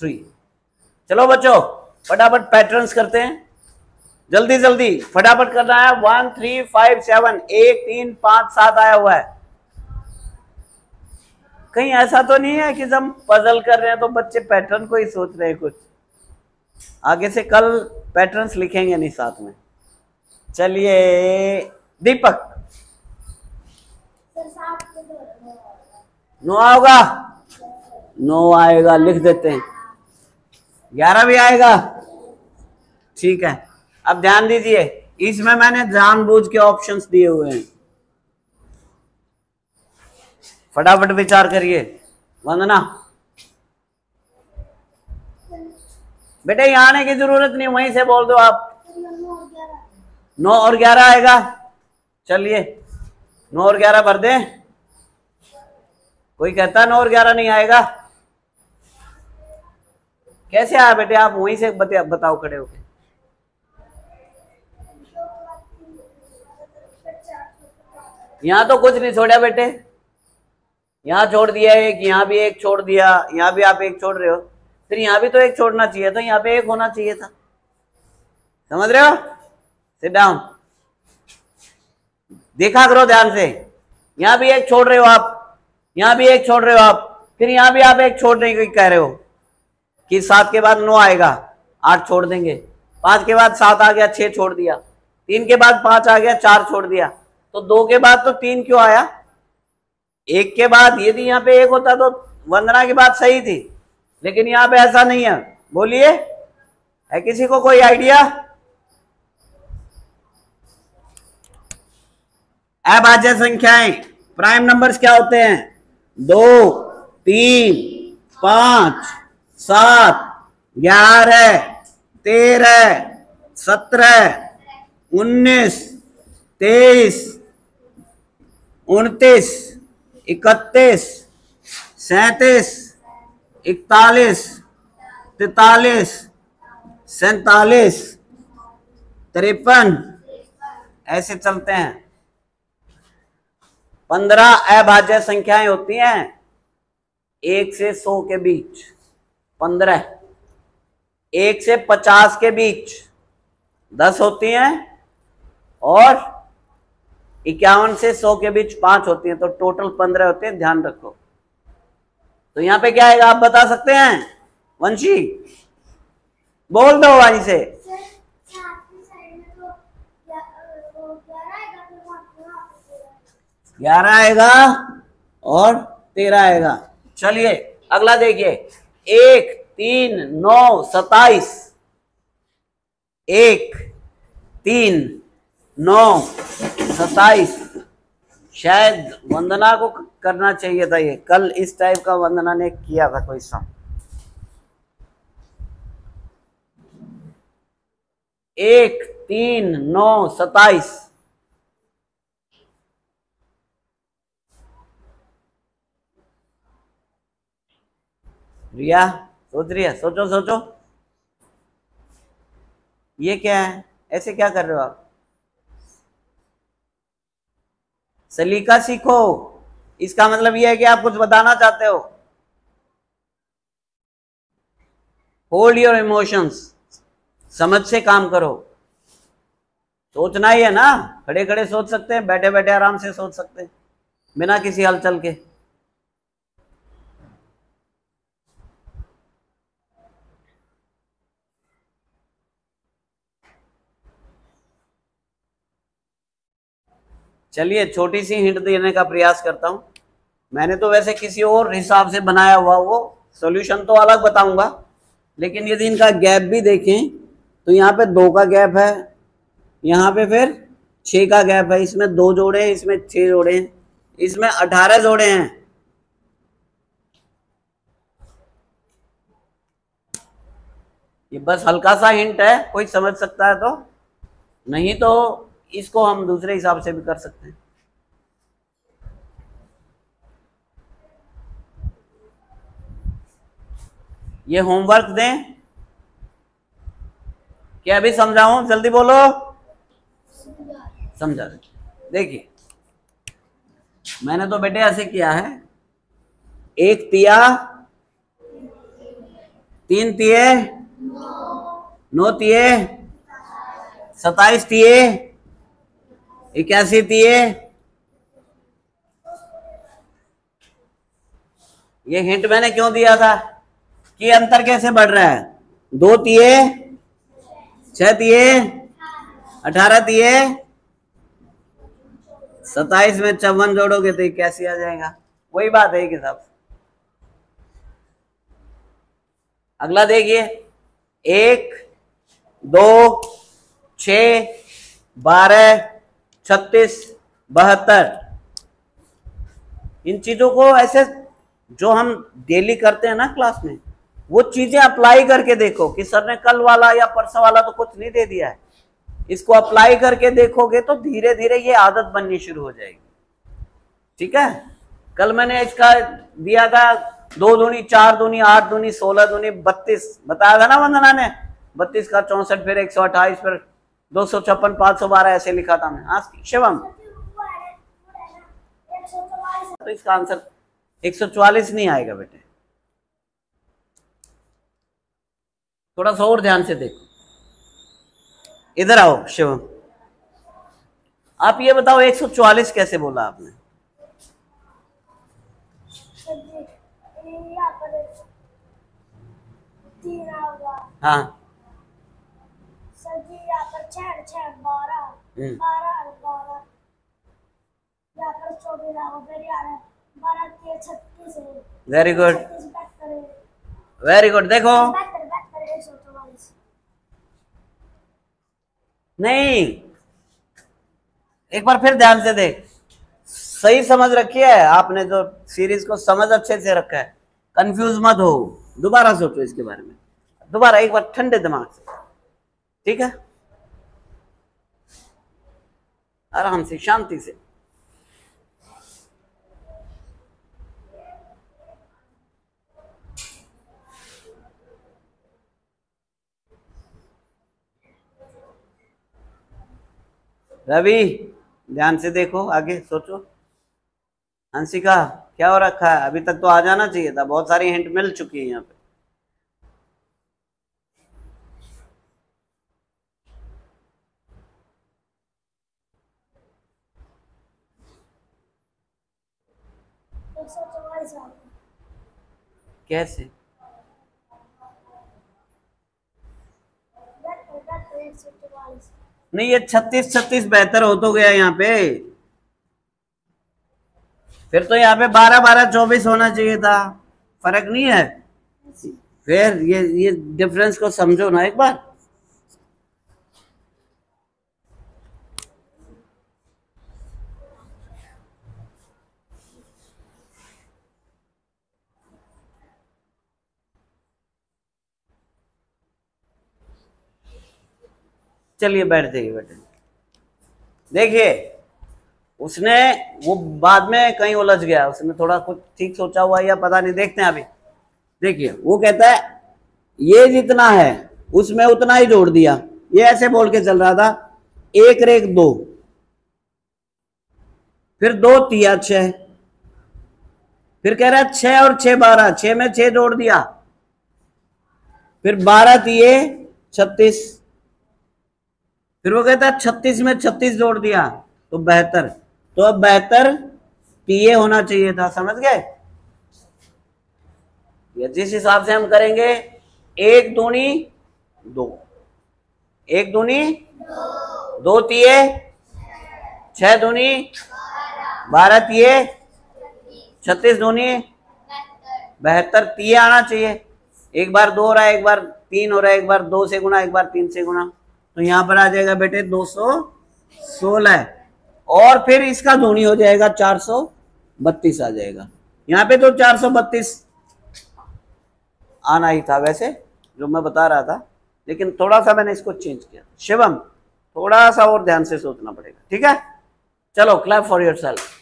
3। चलो बच्चों फटाफट पैटर्न्स करते हैं, जल्दी जल्दी फटाफट करना है। 1 3 5 7 1 3 5 7 आया हुआ है। कहीं ऐसा तो नहीं है कि हम पजल कर रहे हैं तो बच्चे पैटर्न को ही सोच रहे हैं कुछ, आगे से कल पैटर्न्स लिखेंगे नहीं साथ में। चलिए दीपक, 9 होगा, 9 आएगा, लिख देते हैं। 11 भी आएगा, ठीक है। अब ध्यान दीजिए, इसमें मैंने जानबूझ के ऑप्शंस दिए हुए हैं, फटाफट विचार करिए। वंदना बेटे यहाँ आने की जरूरत नहीं, वहीं से बोल दो आप। 9 और 11 आएगा, चलिए 9 और 11 भर दें। कोई कहता 9 और 11 नहीं आएगा, कैसे आया बेटे? आप वहीं से बताओ खड़े होके। यहां तो कुछ नहीं छोड़ा बेटे, यहाँ छोड़ दिया एक, यहाँ भी एक छोड़ दिया, यहाँ भी आप एक छोड़ रहे हो, फिर यहाँ भी तो एक छोड़ना चाहिए था, यहाँ पे एक होना चाहिए था। समझ रहे हो? सिट डाउन, देखा करो ध्यान से। यहाँ भी एक छोड़ रहे हो आप, यहाँ भी एक छोड़ रहे हो आप, फिर यहाँ भी आप एक छोड़ने की कह रहे हो कि 7 के बाद 9 आएगा, 8 छोड़ देंगे। 5 के बाद 7 आ गया, 6 छोड़ दिया। 3 के बाद 5 आ गया, 4 छोड़ दिया। तो 2 के बाद तो 3 क्यों आया? 1 के बाद यदि यहाँ पे 1 होता तो वंदना की बात सही थी, लेकिन यहाँ पे ऐसा नहीं है। बोलिए, है किसी को कोई आइडिया? अभाज्य संख्याएं प्राइम नंबर्स क्या होते हैं? 2 3 5 7 11 13 17 19 23 29 31 37 41 43 47 53 ऐसे चलते हैं। 15 अभाज्य संख्याएं होती हैं 1 से 100 के बीच, 15 1 से 50 के बीच 10 होती हैं, और 51 से 100 के बीच 5 होती हैं, तो टोटल 15 होते हैं। ध्यान रखो। तो यहां पे क्या आएगा आप बता सकते हैं? वंशी बोल दो वहीं से। 11 आएगा और 13 आएगा। चलिए अगला देखिए, 1 3 9 27, 1 3 9 27। शायद वंदना को करना चाहिए था ये, कल इस टाइप का वंदना ने किया था कोई सम। 1 3 9 27। रिया सोच रही है, सोचो सोचो, ये क्या है? ऐसे क्या कर रहे हो आप? सलीका सीखो, इसका मतलब यह है कि आप कुछ बताना चाहते हो। होल्ड योर इमोशंस, समझ से काम करो। सोचना ही है ना, खड़े खड़े सोच सकते हैं, बैठे बैठे आराम से सोच सकते हैं बिना किसी हलचल के। चलिए छोटी सी हिंट देने का प्रयास करता हूं। मैंने तो वैसे किसी और हिसाब से बनाया हुआ, वो सॉल्यूशन तो अलग बताऊंगा, लेकिन यदि इनका गैप भी देखें तो यहाँ पे 2 का गैप है, यहाँ पे फिर 6 का गैप है। इसमें 2 जोड़े हैं, इसमें 6 जोड़े हैं, इसमें 18 जोड़े हैं। ये बस हल्का सा हिंट है, कोई समझ सकता है तो, नहीं तो इसको हम दूसरे हिसाब से भी कर सकते हैं। ये होमवर्क दें क्या? अभी समझाऊं? जल्दी बोलो। समझा दे। देखिए मैंने तो बेटे ऐसे किया है, 1 तिया 3 तिये 9 तिये 27 तिये 81 तिये। ये हिंट मैंने क्यों दिया था कि अंतर कैसे बढ़ रहा है। 2 तिये 6 तिये 18 तिये 27 में 54 जोड़ोगे तो ये कैसे आ जाएगा। वही बात है कि साहब। अगला देखिए 1 2 6 12 36 72। इन चीजों को ऐसे जो हम डेली करते हैं ना क्लास में, वो चीजें अप्लाई करके देखो कि सर ने कल वाला या परसों वाला तो कुछ नहीं दे दिया है। इसको अप्लाई करके देखोगे तो धीरे धीरे ये आदत बननी शुरू हो जाएगी। ठीक है, कल मैंने इसका दिया था 2 दूनी 4 दूनी 8 दूनी 16 दूनी 32 बताया था ना वंदना ने। 32 का 64 फिर 128 फिर 256 512 ऐसे लिखा था मैं। हाँ शिवम, तो इसका आंसर 144 नहीं आएगा बेटे। थोड़ा सा और ध्यान से देखो। इधर आओ शिवम, आप ये बताओ 144 कैसे बोला आपने। हाँ सर जी यहाँ पर 6 6 12 12 12 यहाँ पर 24 आ फिर यार 12 के 36 है। Very good very good. देखो 144 नहीं, एक बार फिर ध्यान से देख। सही समझ रखी है आपने, जो सीरीज को समझ अच्छे से रखा है। कंफ्यूज मत हो, दोबारा सोचो इसके बारे में, दोबारा एक बार ठंडे दिमाग से। ठीक है, आराम से शांति से। रवि ध्यान से देखो, आगे सोचो। हंसिका क्या हो रखा है, अभी तक तो आ जाना चाहिए था, बहुत सारी हिंट मिल चुकी है यहाँ पे। कैसे नहीं, ये 36 36 बेहतर हो तो गया यहाँ पे। फिर तो यहाँ पे 12 12 24 होना चाहिए था, फर्क नहीं है। फिर ये डिफरेंस को समझो ना एक बार। चलिए बैठ जाइए बेटे। देखिए उसने वो बाद में कहीं उलझ गया, उसने थोड़ा कुछ ठीक सोचा हुआ या पता नहीं, देखते हैं अभी। देखिए वो कहता है ये जितना है उसमें उतना ही जोड़ दिया, ये ऐसे बोल के चल रहा था 1 रेख 2, फिर 2 तिया 6, फिर कह रहा है 6 और 6 12, 6 में 6 जोड़ दिया, फिर 12 तिये 36, फिर वो कहता है 36 में 36 जोड़ दिया तो 72। तो अब 72 तिये होना चाहिए था, समझ गए। या जिस हिसाब से हम करेंगे 1 दूनी 2, 1 दूनी 2 तिये 6 दूनी 12 तिये 36 दूनी 72 तिये आना चाहिए। एक बार 2 हो रहा है, एक बार 3 हो रहा है, एक बार 2 से गुना, एक बार 3 से गुना, तो यहां पर आ जाएगा बेटे 216। और फिर इसका दूनी हो जाएगा 432 आ जाएगा। यहाँ पे तो 432 आना ही था वैसे, जो मैं बता रहा था, लेकिन थोड़ा सा मैंने इसको चेंज किया। शिवम थोड़ा सा और ध्यान से सोचना पड़ेगा, ठीक है। चलो क्लैप फॉर योरसेल्फ।